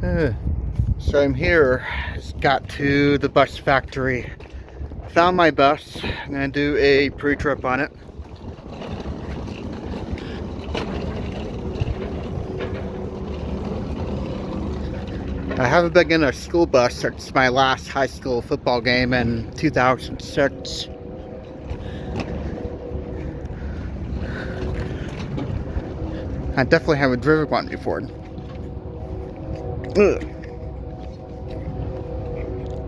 Uh, So I'm here. Just got to the bus factory. Found my bus. I'm gonna do a pre-trip on it. I haven't been in a school bus since my last high school football game in 2006. I definitely haven't driven one before. Ugh.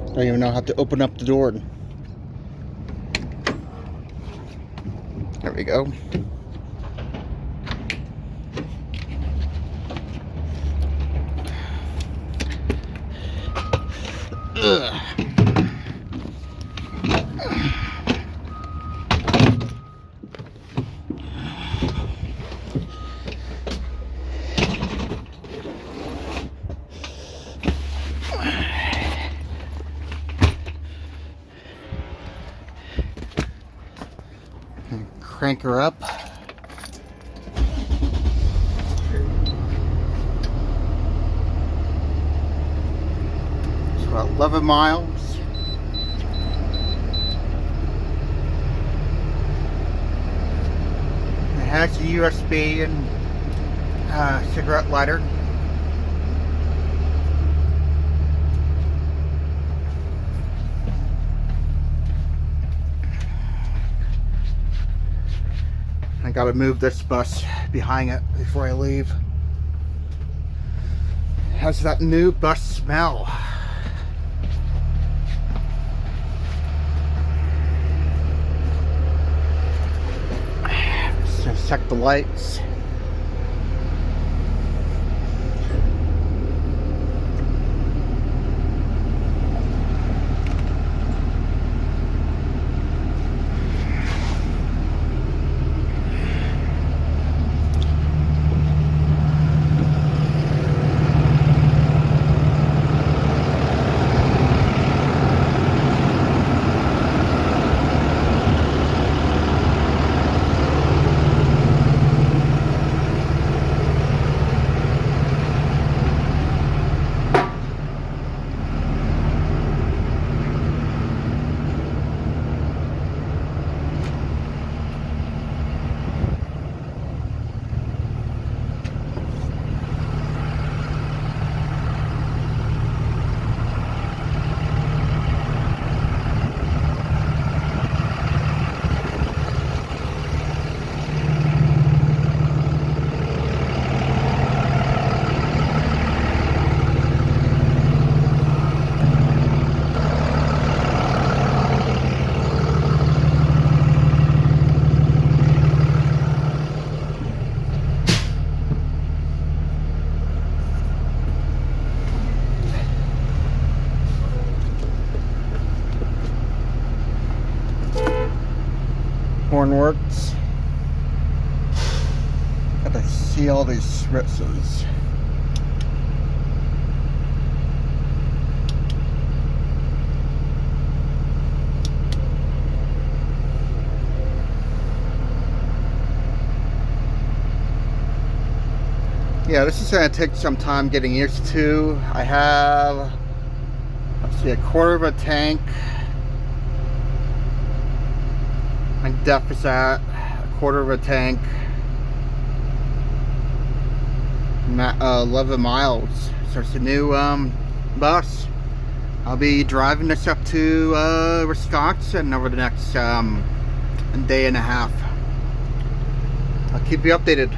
Don't even know how to open up the door. There we go. Ugh. Crank her up. It's about 11 miles. It has a USB and cigarette lighter. I gotta move this bus behind it before I leave. It has that new bus smell. Just check the lights. Horn works. Gotta see all these switches. Yeah, this is gonna take some time getting used to. I have, let's see, a quarter of a tank. My depth is at a quarter of a tank. 11 miles. So it's a new bus. I'll be driving this up to Wisconsin over the next day and a half. I'll keep you updated.